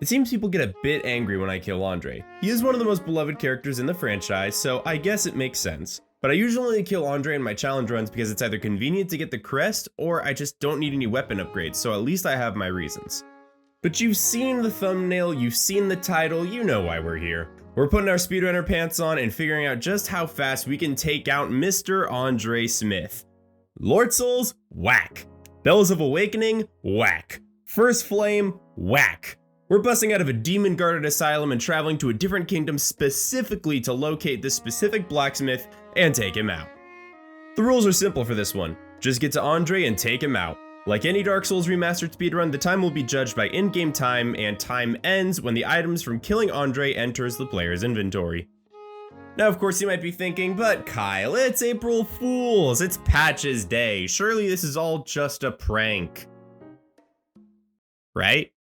It seems people get a bit angry when I kill Andre. He is one of the most beloved characters in the franchise, so I guess it makes sense. But I usually only kill Andre in my challenge runs because it's either convenient to get the crest, or I just don't need any weapon upgrades, so at least I have my reasons. But you've seen the thumbnail, you've seen the title, you know why we're here. We're putting our speedrunner pants on and figuring out just how fast we can take out Mr. Andre Smith. Lord Souls, whack. Bells of Awakening, whack. First Flame, whack. We're busting out of a demon-guarded asylum and traveling to a different kingdom specifically to locate this specific blacksmith and take him out. The rules are simple for this one. Just get to Andre and take him out. Like any Dark Souls Remastered speedrun, the time will be judged by in-game time, and time ends when the items from killing Andre enters the player's inventory. Now, of course, you might be thinking, but Kyle, it's April Fool's, it's Patches Day, surely this is all just a prank. Right?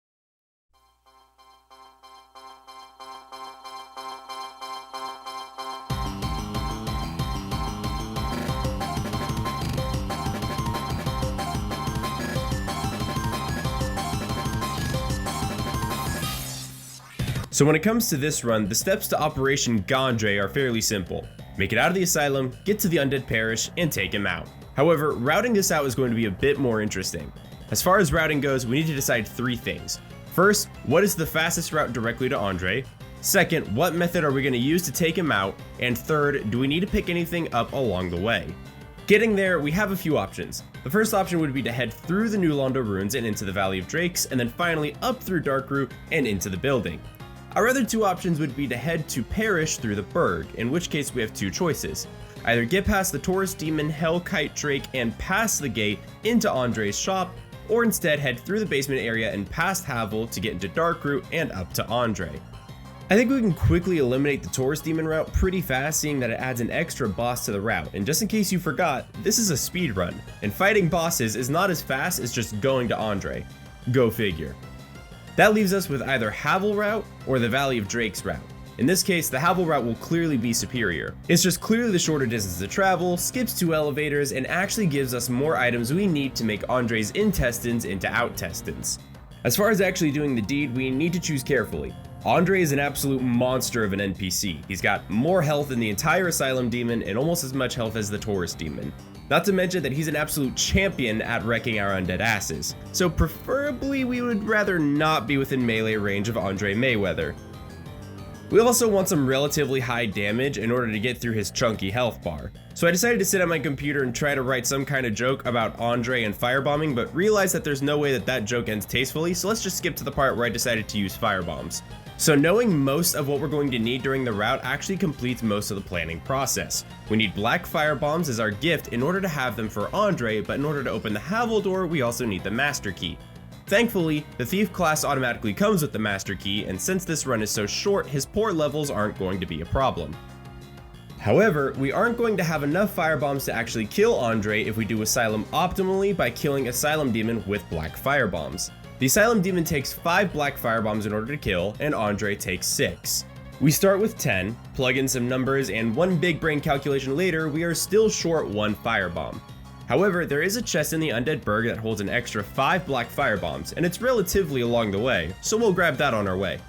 So when it comes to this run, the steps to Operation Gondre are fairly simple. Make it out of the asylum, get to the Undead Parish, and take him out. However, routing this out is going to be a bit more interesting. As far as routing goes, we need to decide 3 things. First, what is the fastest route directly to Andre? Second, what method are we going to use to take him out? And third, do we need to pick anything up along the way? Getting there, we have a few options. The first option would be to head through the New Londo ruins and into the Valley of Drakes, and then finally up through Darkroot and into the building. Our other 2 options would be to head to Parish through the Burg, in which case we have 2 choices. Either get past the Taurus Demon, Hellkite Drake, and past the gate into Andre's shop, or instead head through the basement area and past Havel to get into Darkroot and up to Andre. I think we can quickly eliminate the Taurus Demon route pretty fast, seeing that it adds an extra boss to the route, and just in case you forgot, this is a speedrun, and fighting bosses is not as fast as just going to Andre. Go figure. That leaves us with either Havel route or the Valley of Drakes route. In this case, the Havel route will clearly be superior. It's just clearly the shorter distance to travel, skips 2 elevators, and actually gives us more items we need to make Andre's intestines into outtestines. As far as actually doing the deed, we need to choose carefully. Andre is an absolute monster of an NPC. He's got more health than the entire Asylum Demon and almost as much health as the Taurus Demon. Not to mention that he's an absolute champion at wrecking our undead asses, so preferably we would rather not be within melee range of Andre Mayweather. We also want some relatively high damage in order to get through his chunky health bar. So I decided to sit at my computer and try to write some kind of joke about Andre and firebombing, but realized that there's no way that that joke ends tastefully, so let's just skip to the part where I decided to use firebombs. So knowing most of what we're going to need during the route actually completes most of the planning process. We need black firebombs as our gift in order to have them for Andre, but in order to open the Havel door, we also need the Master Key. Thankfully, the Thief class automatically comes with the Master Key, and since this run is so short, his port levels aren't going to be a problem. However, we aren't going to have enough firebombs to actually kill Andre if we do Asylum optimally by killing Asylum Demon with black firebombs. The Asylum Demon takes 5 black firebombs in order to kill, and Andre takes 6. We start with 10, plug in some numbers, and one big brain calculation later, we are still short 1 firebomb. However, there is a chest in the Undead Burg that holds an extra 5 black firebombs, and it's relatively along the way, so we'll grab that on our way.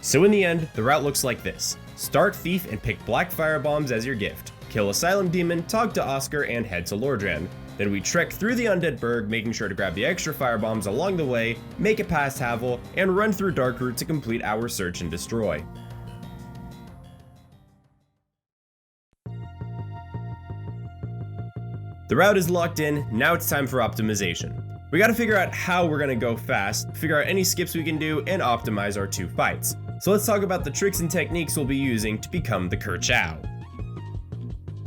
So in the end, the route looks like this. Start Thief and pick black firebombs as your gift. Kill Asylum Demon, talk to Oscar, and head to Lordran. Then we trek through the Undead Burg, making sure to grab the extra firebombs along the way, make it past Havel, and run through Darkroot to complete our search and destroy. The route is locked in, now it's time for optimization. We gotta figure out how we're gonna go fast, figure out any skips we can do, and optimize our 2 fights. So let's talk about the tricks and techniques we'll be using to become the Kerchow.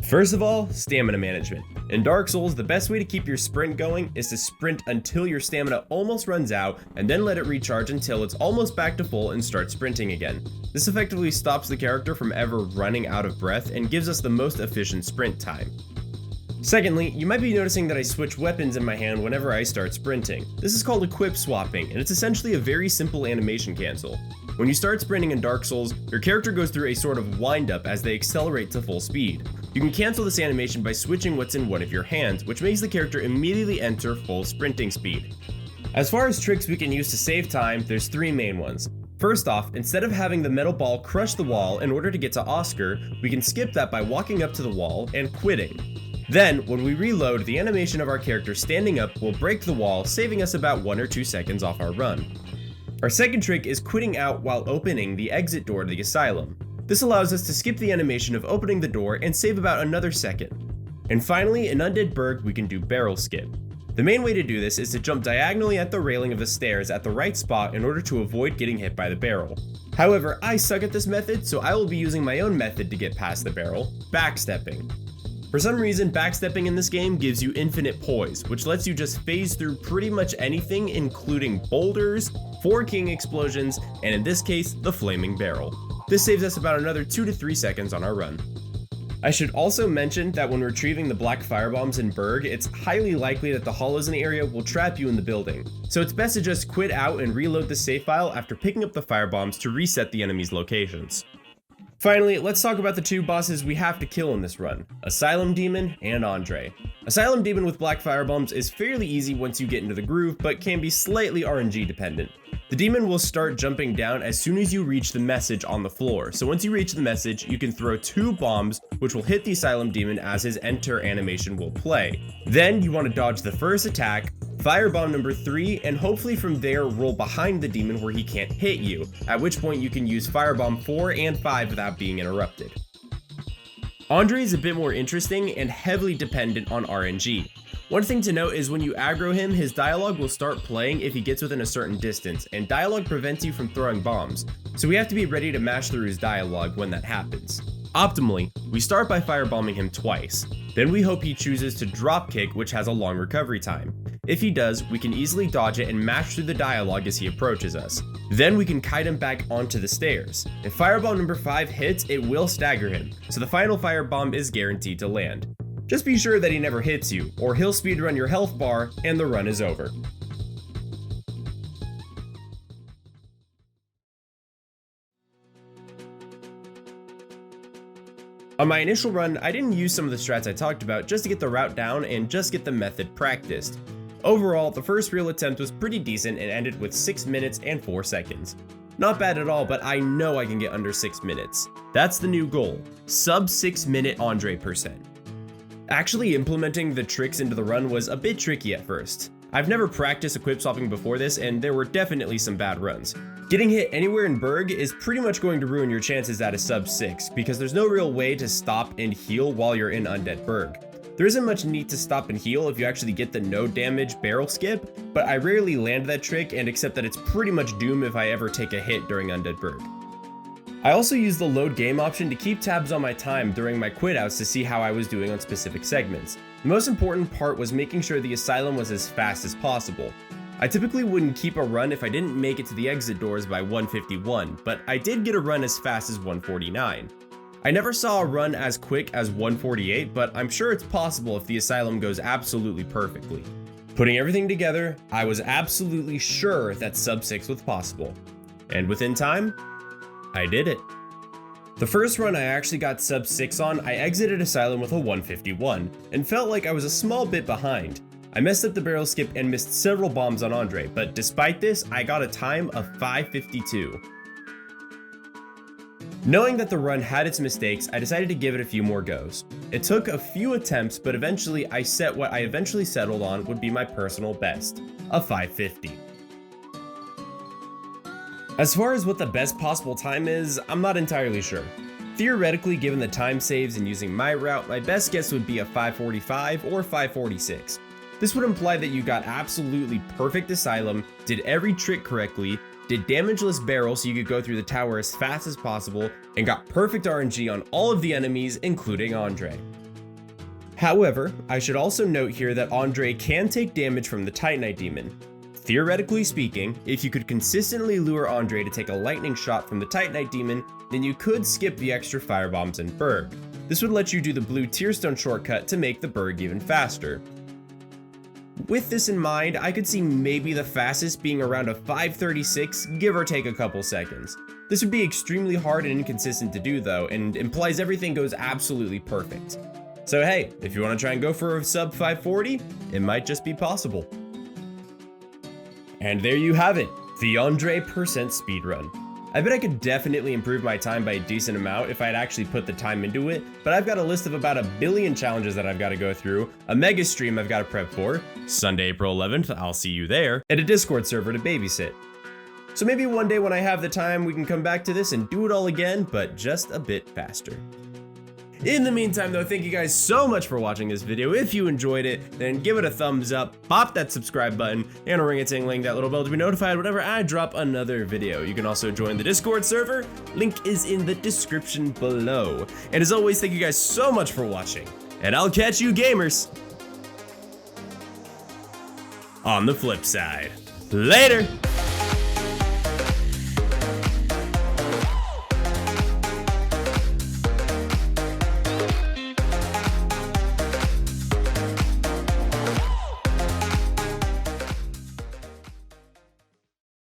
First of all, stamina management. In Dark Souls, the best way to keep your sprint going is to sprint until your stamina almost runs out, and then let it recharge until it's almost back to full and start sprinting again. This effectively stops the character from ever running out of breath and gives us the most efficient sprint time. Secondly, you might be noticing that I switch weapons in my hand whenever I start sprinting. This is called equip swapping, and it's essentially a very simple animation cancel. When you start sprinting in Dark Souls, your character goes through a sort of wind-up as they accelerate to full speed. You can cancel this animation by switching what's in one of your hands, which makes the character immediately enter full sprinting speed. As far as tricks we can use to save time, there's 3 main ones. First off, instead of having the metal ball crush the wall in order to get to Oscar, we can skip that by walking up to the wall and quitting. Then, when we reload, the animation of our character standing up will break the wall, saving us about 1 or 2 seconds off our run. Our second trick is quitting out while opening the exit door to the asylum. This allows us to skip the animation of opening the door and save about another second. And finally, in Undead Burg, we can do barrel skip. The main way to do this is to jump diagonally at the railing of the stairs at the right spot in order to avoid getting hit by the barrel. However, I suck at this method, so I will be using my own method to get past the barrel, backstepping. For some reason, backstepping in this game gives you infinite poise, which lets you just phase through pretty much anything, including boulders, 4 king explosions, and in this case, the flaming barrel. This saves us about another 2 to 3 seconds on our run. I should also mention that when retrieving the black firebombs in Burg, it's highly likely that the hollows in the area will trap you in the building, so it's best to just quit out and reload the save file after picking up the firebombs to reset the enemy's locations. Finally, let's talk about the 2 bosses we have to kill in this run, Asylum Demon and Andre. Asylum Demon with black firebombs is fairly easy once you get into the groove, but can be slightly RNG dependent. The demon will start jumping down as soon as you reach the message on the floor, so once you reach the message, you can throw 2 bombs which will hit the Asylum Demon as his enter animation will play. Then you want to dodge the first attack, firebomb number 3, and hopefully from there roll behind the demon where he can't hit you, at which point you can use firebomb 4 and 5 without being interrupted. Andre is a bit more interesting and heavily dependent on RNG. One thing to note is when you aggro him, his dialogue will start playing if he gets within a certain distance, and dialogue prevents you from throwing bombs, so we have to be ready to mash through his dialogue when that happens. Optimally, we start by firebombing him twice. Then we hope he chooses to dropkick, which has a long recovery time. If he does, we can easily dodge it and mash through the dialogue as he approaches us. Then we can kite him back onto the stairs. If firebomb number 5 hits, it will stagger him, so the final firebomb is guaranteed to land. Just be sure that he never hits you, or he'll speedrun your health bar and the run is over. On my initial run, I didn't use some of the strats I talked about just to get the route down and just get the method practiced. Overall, the first real attempt was pretty decent and ended with 6 minutes and 4 seconds. Not bad at all, but I know I can get under 6 minutes. That's the new goal, sub 6 minute Andre %. Actually implementing the tricks into the run was a bit tricky at first. I've never practiced equip swapping before this, and there were definitely some bad runs. Getting hit anywhere in Burg is pretty much going to ruin your chances at a sub 6, because there's no real way to stop and heal while you're in Undead Burg. There isn't much need to stop and heal if you actually get the no damage barrel skip, but I rarely land that trick and accept that it's pretty much doom if I ever take a hit during Undead Burg. I also used the load game option to keep tabs on my time during my quit outs to see how I was doing on specific segments. The most important part was making sure the asylum was as fast as possible. I typically wouldn't keep a run if I didn't make it to the exit doors by 151, but I did get a run as fast as 149. I never saw a run as quick as 148, but I'm sure it's possible if the asylum goes absolutely perfectly. Putting everything together, I was absolutely sure that sub 6 was possible. And within time, I did it. The first run I actually got sub 6 on, I exited Asylum with a 151, and felt like I was a small bit behind. I messed up the barrel skip and missed several bombs on Andre, but despite this, I got a time of 5:52. Knowing that the run had its mistakes, I decided to give it a few more goes. It took a few attempts, but eventually I set what I eventually settled on would be my personal best, a 5:50. As far as what the best possible time is, I'm not entirely sure. Theoretically, given the time saves and using my route, my best guess would be a 5:45 or 5:46. This would imply that you got absolutely perfect Asylum, did every trick correctly, did damageless barrel so you could go through the tower as fast as possible, and got perfect RNG on all of the enemies, including Andre. However, I should also note here that Andre can take damage from the Titanite Demon. Theoretically speaking, if you could consistently lure Andre to take a lightning shot from the Titanite Demon, then you could skip the extra firebombs in Burg. This would let you do the blue Tearstone shortcut to make the Burg even faster. With this in mind, I could see maybe the fastest being around a 5:36, give or take a couple seconds. This would be extremely hard and inconsistent to do though, and implies everything goes absolutely perfect. So hey, if you want to try and go for a sub 540, it might just be possible. And there you have it, the Andre percent speedrun. I bet I could definitely improve my time by a decent amount if I had actually put the time into it, but I've got a list of about 1 billion challenges that I've got to go through, a mega stream I've got to prep for, Sunday, April 11th, I'll see you there, and a Discord server to babysit. So maybe one day when I have the time, we can come back to this and do it all again, but just a bit faster. In the meantime though, thank you guys so much for watching this video. If you enjoyed it, then give it a thumbs up, pop that subscribe button, and ring a ting-ling, that little bell to be notified whenever I drop another video. You can also join the Discord server, link is in the description below. And as always, thank you guys so much for watching, and I'll catch you gamers on the flip side. Later!